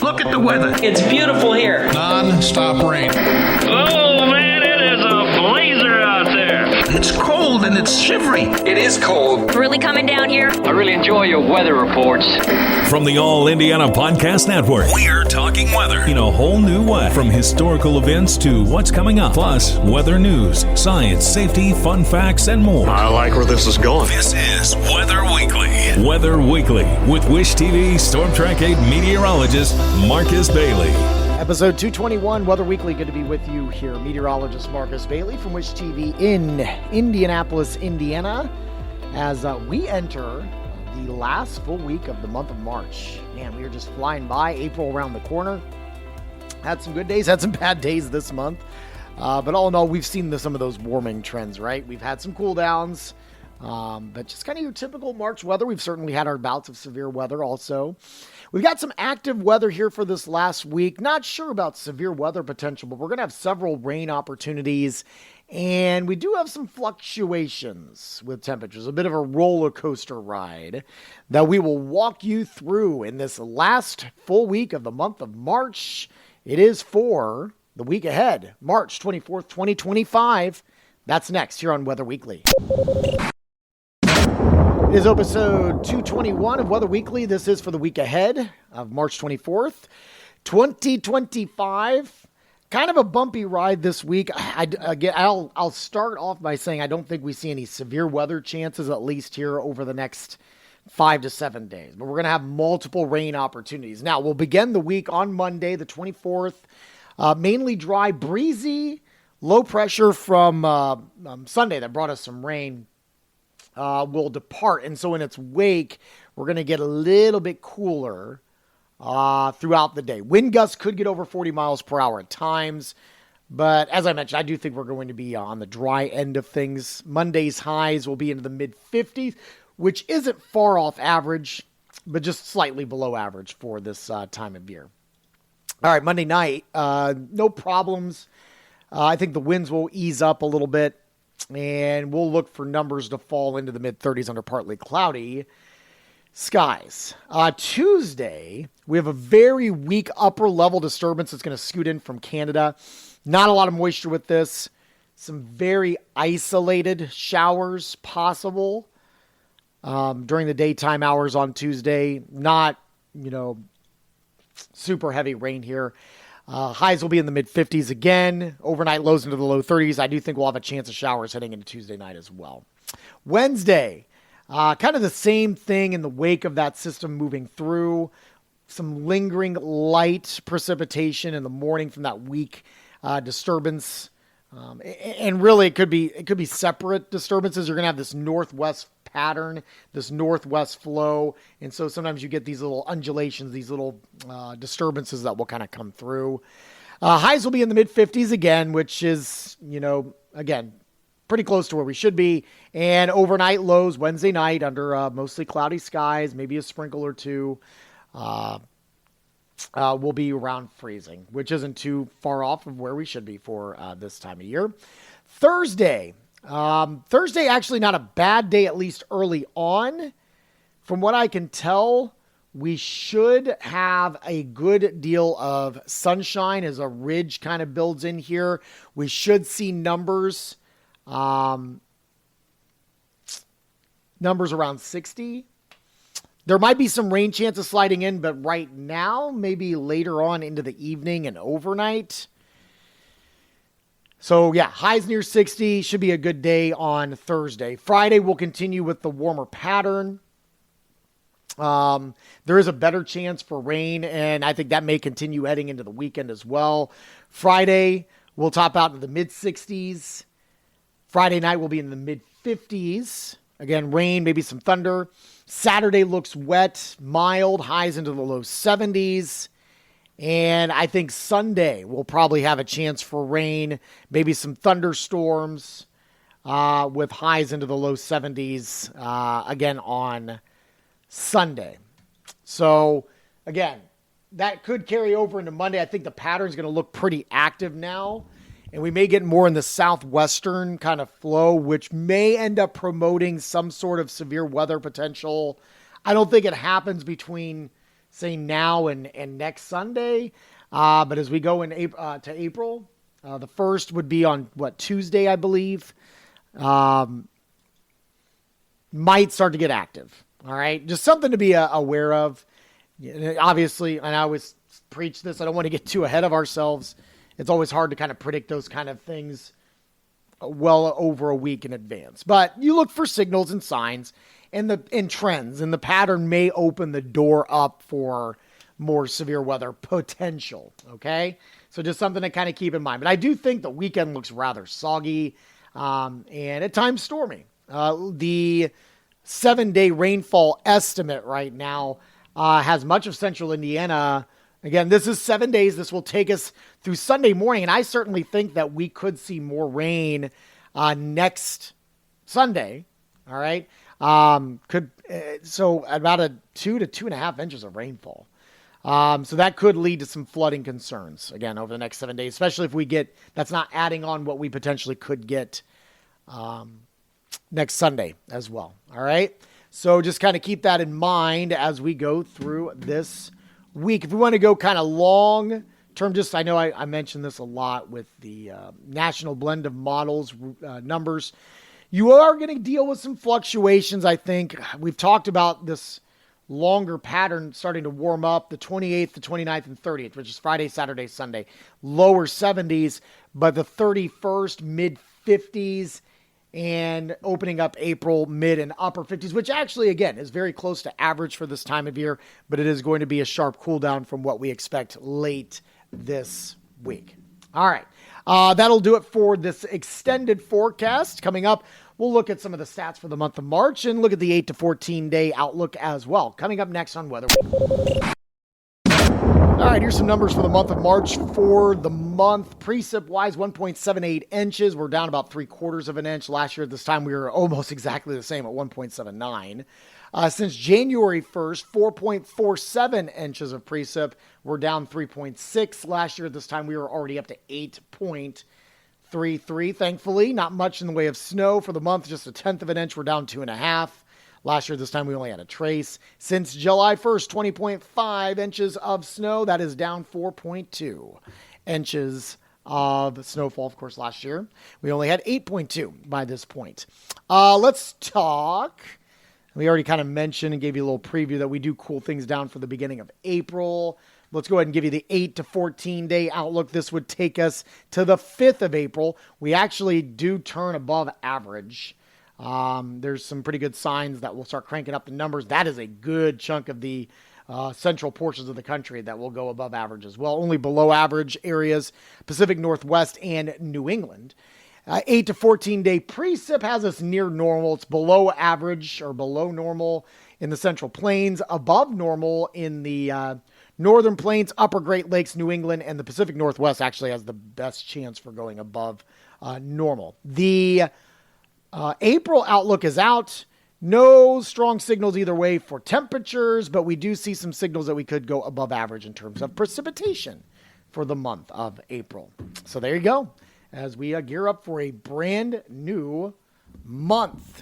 Look at the weather. It's beautiful here. Non-stop rain. Oh, man, it is a blazer out there. It's cold and it's shivery. It is cold. Really coming down here. I really enjoy your weather reports. From the All Indiana Podcast Network, we're talking weather in a whole new way. From historical events to what's coming up, plus weather news, science, safety, fun facts, and more. I like where this is going. This is Weather Weekly. Weather Weekly with Wish TV Storm Track 8 meteorologist Marcus Bailey. Episode 221, Weather Weekly. Good to be with you here. Meteorologist Marcus Bailey from Wish TV in Indianapolis, Indiana, as we enter the last full week of the month of March. Man, we are just flying by. April around the corner. Had some good days, had some bad days this month. But all in all, we've seen some of those warming trends, right? We've had some cool downs. But just kind of your typical March weather. We've certainly had our bouts of severe weather also. We've got some active weather here for this last week. Not sure about severe weather potential, but we're going to have several rain opportunities. And we do have some fluctuations with temperatures, a bit of a roller coaster ride that we will walk you through in this last full week of the month of March. It is for the week ahead, March 24th, 2025. That's next here on Weather Weekly. It is episode 221 of Weather Weekly. This is for the week ahead of March 24th, 2025. Kind of a bumpy ride this week. I'll start off by saying I don't think we see any severe weather chances, at least here over the next 5 to 7 days. But we're going to have multiple rain opportunities. Now, we'll begin the week on Monday, the 24th. Mainly dry, breezy, low pressure from Sunday that brought us some rain. Will depart. And so in its wake, we're going to get a little bit cooler throughout the day. Wind gusts could get over 40 miles per hour at times. But as I mentioned, I do think we're going to be on the dry end of things. Monday's highs will be into the mid-50s, which isn't far off average, but just slightly below average for this time of year. All right, Monday night, no problems. I think the winds will ease up a little bit. And we'll look for numbers to fall into the mid-30s under partly cloudy skies. Tuesday, we have a very weak upper level disturbance that's going to scoot in from Canada. Not a lot of moisture with this. Some very isolated showers possible during the daytime hours on Tuesday. Not, super heavy rain here. Highs will be in the mid-50s again. Overnight lows into the low 30s. I do think we'll have a chance of showers heading into Tuesday night as well. Wednesday, kind of the same thing in the wake of that system moving through. Some lingering light precipitation in the morning from that weak disturbance. And really, it could be separate disturbances. You're going to have this northwest pattern, this northwest flow. And so sometimes you get these little undulations, these little disturbances that will kind of come through. Highs will be in the mid-50s again, which is, again, pretty close to where we should be. And overnight lows Wednesday night under mostly cloudy skies, maybe a sprinkle or two, will be around freezing, which isn't too far off of where we should be for this time of year. Thursday, actually not a bad day, at least early on. From what I can tell, we should have a good deal of sunshine as a ridge kind of builds in here. We should see numbers around 60. There might be some rain chances sliding in, but right now, maybe later on into the evening and overnight. So yeah, highs near 60, should be a good day on Thursday. Friday, we'll continue with the warmer pattern. There is a better chance for rain, and I think that may continue heading into the weekend as well. Friday, we'll top out in the mid-60s. Friday night will be in the mid-50s. Again, rain, maybe some thunder. Saturday looks wet, mild, highs into the low 70s. And I think Sunday will probably have a chance for rain, maybe some thunderstorms with highs into the low 70s again on Sunday. So, again, that could carry over into Monday. I think the pattern's going to look pretty active now. And we may get more in the southwestern kind of flow, which may end up promoting some sort of severe weather potential. I don't think it happens between say now and next Sunday. But as we go in to April, the first would be on Tuesday, I believe. Might start to get active. All right. Just something to be aware of. Obviously, and I always preach this, I don't want to get too ahead of ourselves. It's always hard to kind of predict those kind of things well over a week in advance. But you look for signals and signs and trends, and the pattern may open the door up for more severe weather potential. Okay? So just something to kind of keep in mind. But I do think the weekend looks rather soggy and at times stormy. The 7-day rainfall estimate right now has much of central Indiana. Again, this is 7 days. This will take us through Sunday morning, and I certainly think that we could see more rain next Sunday. All right, so about 2 to 2.5 inches of rainfall. So that could lead to some flooding concerns again over the next 7 days, especially if we get. That's not adding on what we potentially could get next Sunday as well. All right, so just kind of keep that in mind as we go through this week. If we want to go kind of long term, I know I mentioned this a lot with the national blend of models numbers. You are going to deal with some fluctuations. I think we've talked about this longer pattern starting to warm up the 28th, the 29th, and 30th, which is Friday, Saturday, Sunday, lower 70s, but the 31st, mid 50s, and opening up April, mid and upper 50s, which actually, again, is very close to average for this time of year, but it is going to be a sharp cool down from what we expect late this week. All right. That'll do it for this extended forecast. Coming up, we'll look at some of the stats for the month of March and look at the 8 to 14 day outlook as well. Coming up next on Weather Week. All right, here's some numbers for the month of March. For the month, precip-wise, 1.78 inches. We're down about 3/4 of an inch. Last year at this time, we were almost exactly the same at 1.79. Since January 1st, 4.47 inches of precip. We're down 3.6. Last year at this time, we were already up to 8.33. Thankfully, not much in the way of snow for the month, just 1/10 of an inch. We're down 2.5. Last year, this time, we only had a trace. Since July 1st, 20.5 inches of snow. That is down 4.2 inches of snowfall. Of course, last year, we only had 8.2 by this point. Let's talk. We already kind of mentioned and gave you a little preview that we do cool things down for the beginning of April. Let's go ahead and give you the 8 to 14 day outlook. This would take us to the 5th of April. We actually do turn above average. There's some pretty good signs that we'll start cranking up the numbers. That is a good chunk of the central portions of the country that will go above average as well. Only below average areas, Pacific Northwest and New England. 8 to 14 day precip has us near normal. It's below average or below normal in the Central Plains, above normal in the Northern Plains, Upper Great Lakes, New England, and the Pacific Northwest actually has the best chance for going above normal. The April outlook is out. No strong signals either way for temperatures, but we do see some signals that we could go above average in terms of precipitation for the month of April. So there you go, as we gear up for a brand new month.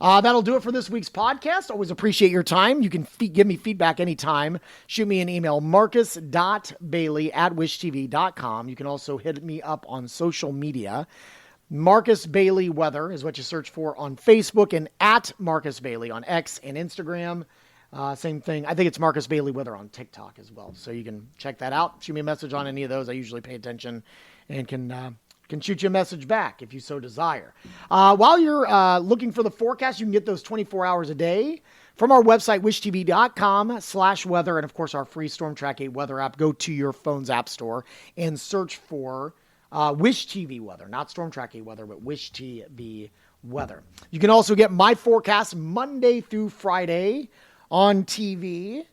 That'll do it for this week's podcast. Always appreciate your time. You can give me feedback anytime. Shoot me an email, marcus.bailey@wishtv.com. You can also hit me up on social media. Marcus Bailey Weather is what you search for on Facebook, and at Marcus Bailey on X and Instagram. Same thing. I think it's Marcus Bailey Weather on TikTok as well. So you can check that out. Shoot me a message on any of those. I usually pay attention and can shoot you a message back if you so desire. While you're looking for the forecast, you can get those 24 hours a day from our website, wishtv.com/weather. And of course, our free Storm Track 8 weather app. Go to your phone's app store and search for Wish TV Weather, not Storm Track 8 Weather, but Wish TV Weather. You can also get my forecast Monday through Friday on TV,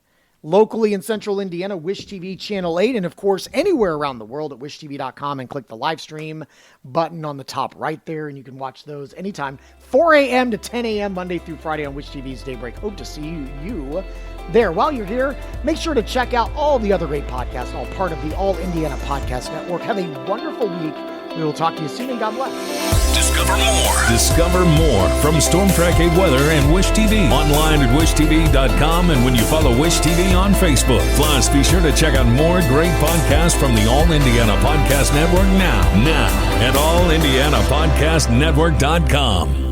locally in central Indiana, Wish TV Channel 8, and of course, anywhere around the world at wishtv.com, and click the live stream button on the top right there, and you can watch those anytime, 4 a.m. to 10 a.m. Monday through Friday on Wish TV's Daybreak. Hope to see you there. While you're here, make sure to check out all the other great podcasts, all part of the All Indiana Podcast Network. Have a wonderful week. We will talk to you soon, and God bless. Discover more from Storm Track 8 Weather and Wish TV. Online at wishtv.com and when you follow Wish TV on Facebook. Plus, be sure to check out more great podcasts from the All Indiana Podcast Network now at allindianapodcastnetwork.com.